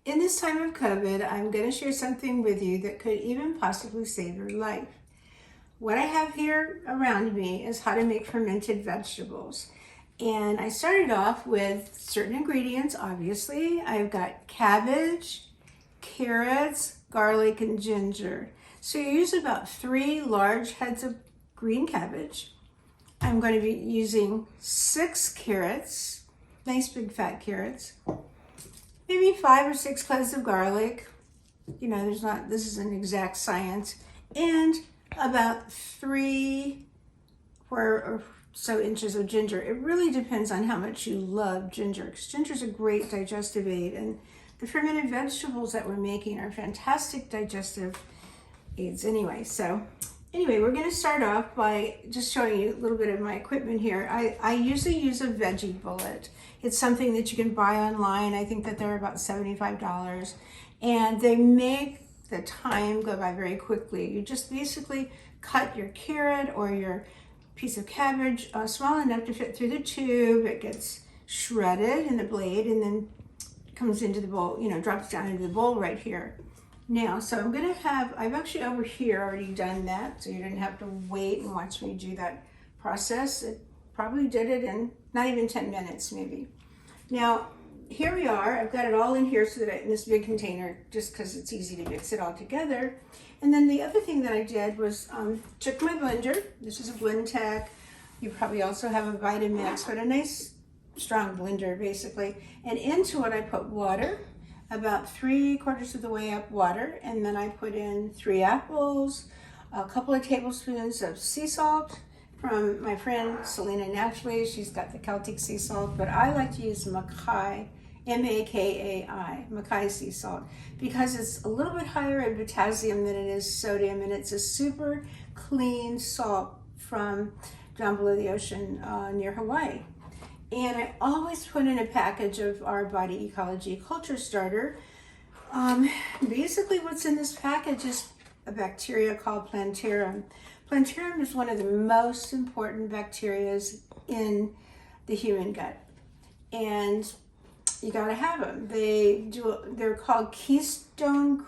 In this time of COVID, I'm going to share something with you that could even possibly save your life. What I have here around me is how to make fermented vegetables. And I started off with certain ingredients, obviously. I've got cabbage, carrots, garlic, and ginger. So you use about 3 large heads of green cabbage. I'm going to be using 6 carrots, nice big fat carrots, maybe 5 or 6 cloves of garlic. This is an exact science. And about 3 or so inches of ginger. It really depends on how much you love ginger, because ginger is a great digestive aid. And the fermented vegetables that we're making are fantastic digestive aids anyway. We're going to start off by just showing you a little bit of my equipment here. I usually use a veggie bullet. It's something that you can buy online. I think that they're about $75. And they make the time go by very quickly. You just basically cut your carrot or your piece of cabbage small enough to fit through the tube. It gets shredded in the blade and then comes into the bowl, drops down into the bowl right here. Now, so I've actually over here already done that, so you didn't have to wait and watch me do that process. It probably did it in not even 10 minutes maybe. Now, here we are. I've got it all in here so that in this big container, just because it's easy to mix it all together. And then the other thing that I did was took my blender. This is a Blendtec. You probably also have a Vitamix, but a nice strong blender basically. And into it I put water, about 3/4 of the way up water, and then I put in 3 apples, a couple of tablespoons of sea salt from my friend Selena Naturally. She's got the Celtic sea salt, but I like to use Makai, M-A-K-A-I, Makai sea salt, because it's a little bit higher in potassium than it is sodium, and it's a super clean salt from down below the ocean near Hawaii. And I always put in a package of our Body Ecology Culture Starter. Basically what's in this package is a bacteria called Plantarum. Plantarum is one of the most important bacteria in the human gut. And you gotta have them. They're called keystone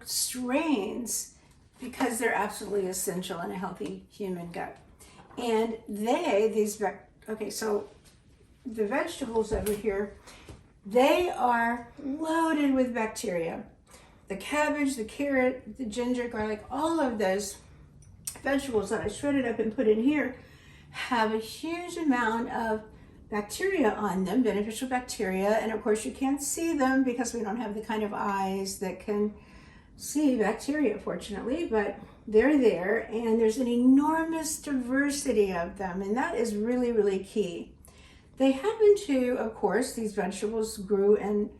strains because they're absolutely essential in a healthy human gut. And so the vegetables over here, they are loaded with bacteria. The cabbage, the carrot, the ginger, garlic, all of those vegetables that I shredded up and put in here have a huge amount of bacteria on them, beneficial bacteria. And of course you can't see them because we don't have the kind of eyes that can see bacteria, fortunately, but they're there, and there's an enormous diversity of them, and that is really, really key. They happen to, of course, these vegetables grew in,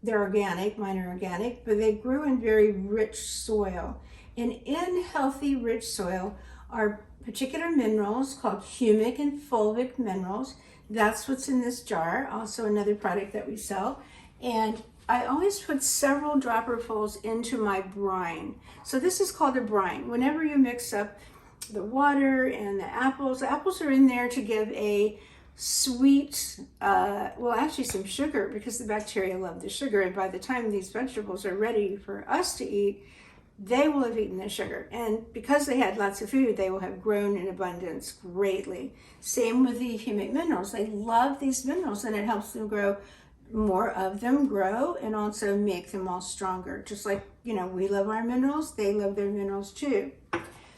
they're organic, mine are organic, but they grew in very rich soil. And in healthy, rich soil are particular minerals called humic and fulvic minerals. That's what's in this jar, also another product that we sell. And I always put several dropperfuls into my brine. So this is called a brine. Whenever you mix up the water and the apples are in there to give a sweet, actually some sugar, because the bacteria love the sugar. And by the time these vegetables are ready for us to eat, they will have eaten the sugar. And because they had lots of food, they will have grown in abundance greatly. Same with the humic minerals. They love these minerals, and it helps them grow. More of them grow and also make them all stronger. Just like, we love our minerals, they love their minerals too.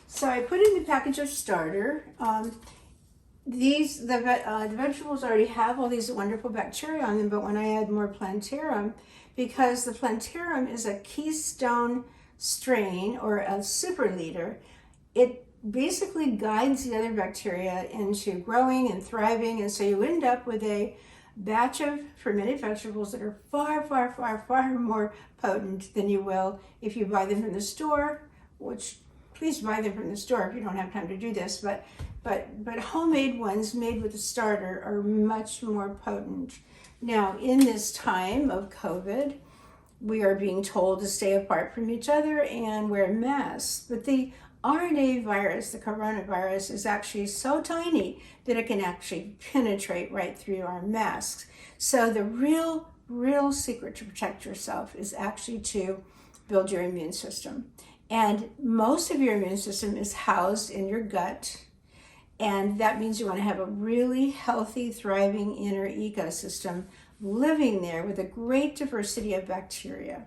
So I put in the package of starter. The vegetables already have all these wonderful bacteria on them, but when I add more Plantarum, because the Plantarum is a keystone strain or a super leader, it basically guides the other bacteria into growing and thriving, and so you end up with a batch of fermented vegetables that are far, far, far, far more potent than you will if you buy them from the store, which please buy them from the store if you don't have time to do this, but homemade ones made with a starter are much more potent. Now, in this time of COVID, we are being told to stay apart from each other and wear masks, but the RNA virus, the coronavirus, is actually so tiny that it can actually penetrate right through our masks. So the real secret to protect yourself is actually to build your immune system. And most of your immune system is housed in your gut. And that means you want to have a really healthy, thriving inner ecosystem living there with a great diversity of bacteria.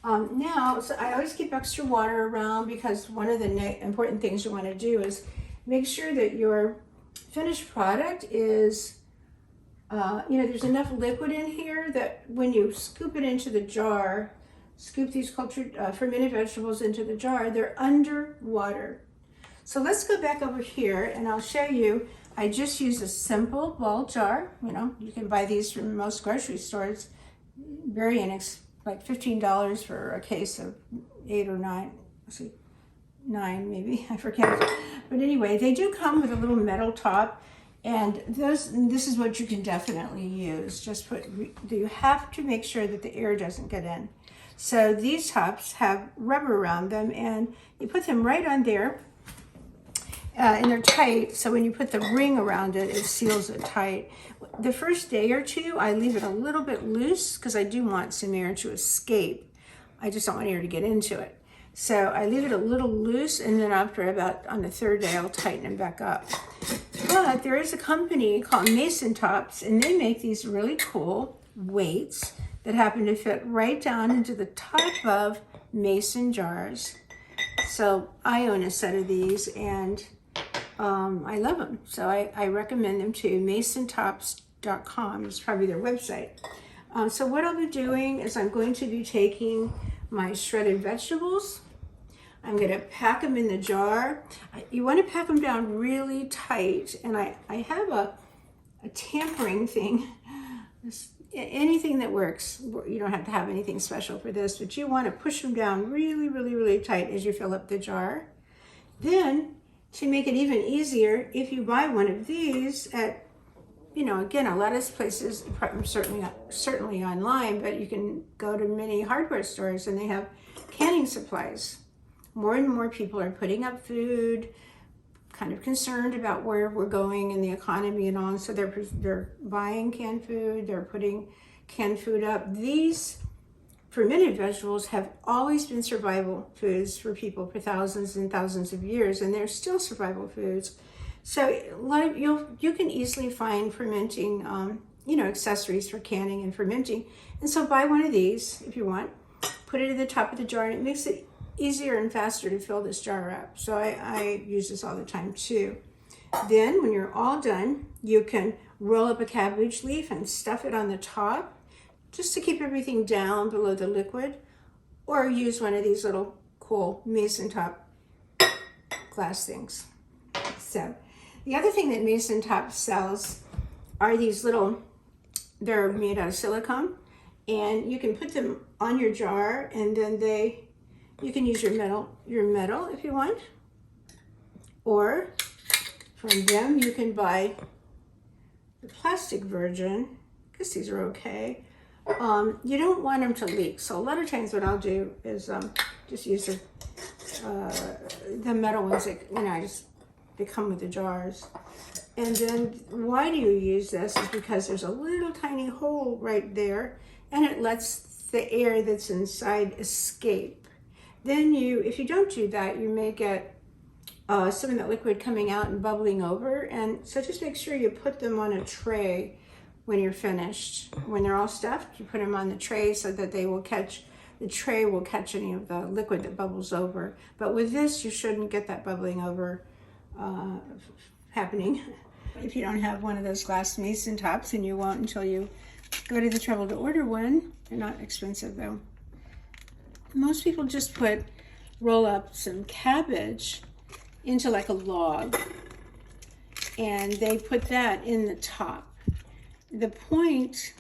So I always keep extra water around, because one of the important things you want to do is make sure that your finished product is, there's enough liquid in here that when you scoop it into the jar, scoop these cultured fermented vegetables into the jar, they're under water. So let's go back over here and I'll show you. I just use a simple ball jar. You can buy these from most grocery stores. Very inexpensive. Like $15 for a case of 8 or 9, 9 maybe, I forget. But anyway, they do come with a little metal top, and this is what you can definitely use. You have to make sure that the air doesn't get in. So these tops have rubber around them, and you put them right on there, and they're tight, so when you put the ring around it, it seals it tight. The first day or two, I leave it a little bit loose because I do want some air to escape. I just don't want air to get into it. So I leave it a little loose, and then on the third day, I'll tighten them back up. But there is a company called Mason Tops, and they make these really cool weights that happen to fit right down into the top of mason jars. So I own a set of these, and I love them. So I recommend them to masontops.com. It's probably their website. So what I'll be doing is I'm going to be taking my shredded vegetables. I'm going to pack them in the jar. You want to pack them down really tight. And I have a tampering thing. Anything that works. You don't have to have anything special for this, but you want to push them down really, really, really tight as you fill up the jar. Then, to make it even easier, if you buy one of these at, again, a lot of places, certainly online, but you can go to many hardware stores and they have canning supplies. More and more people are putting up food, kind of concerned about where we're going in the economy and all, so they're buying canned food, they're putting canned food up. These fermented vegetables have always been survival foods for people for thousands and thousands of years, and they're still survival foods. So you can easily find fermenting, accessories for canning and fermenting. And so buy one of these if you want. Put it at the top of the jar, and it makes it easier and faster to fill this jar up. So I use this all the time too. Then when you're all done, you can roll up a cabbage leaf and stuff it on the top, just to keep everything down below the liquid, or use one of these little cool Mason Top glass things. So the other thing that Mason Top sells are these they're made out of silicone, and you can put them on your jar, and then you can use your metal if you want, or from them you can buy the plastic version, because these are okay. You don't want them to leak, so a lot of times what I'll do is just use the metal ones that they come with the jars. And then why do you use this is because there's a little tiny hole right there, and it lets the air that's inside escape. Then if you don't do that, you may get some of that liquid coming out and bubbling over. And so just make sure you put them on a tray when you're finished. When they're all stuffed, you put them on the tray so that the tray will catch any of the liquid that bubbles over. But with this, you shouldn't get that bubbling over happening. If you don't have one of those glass Mason Tops, and you won't until you go to the trouble to order one. They're not expensive though. Most people just roll up some cabbage into like a log, and they put that in the top. The point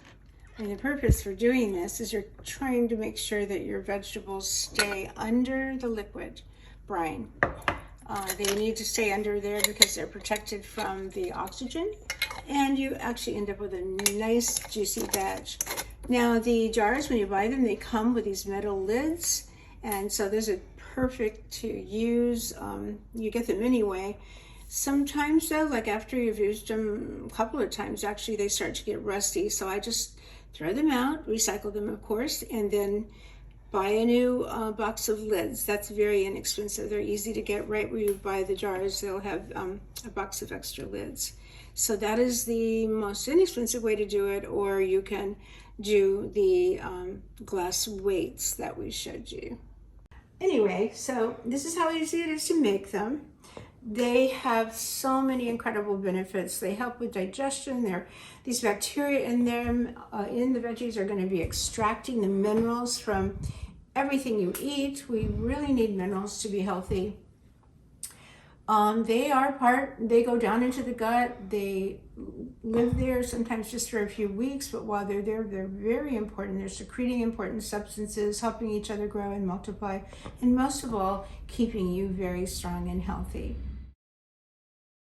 and the purpose for doing this is you're trying to make sure that your vegetables stay under the liquid brine. They need to stay under there because they're protected from the oxygen, and you actually end up with a nice juicy veg. Now the jars, when you buy them, they come with these metal lids, and so there's a perfect to use. You get them anyway. Sometimes though, like after you've used them a couple of times, actually they start to get rusty. So I just throw them out, recycle them of course, and then buy a new box of lids. That's very inexpensive. They're easy to get. Right where you buy the jars, they'll have a box of extra lids. So that is the most inexpensive way to do it, or you can do the glass weights that we showed you. Anyway, so this is how easy it is to make them. They have so many incredible benefits. They help with digestion. These bacteria in them, in the veggies, are going to be extracting the minerals from everything you eat. We really need minerals to be healthy. They go down into the gut. They live there sometimes just for a few weeks, but while they're there, they're very important. They're secreting important substances, helping each other grow and multiply, and most of all, keeping you very strong and healthy.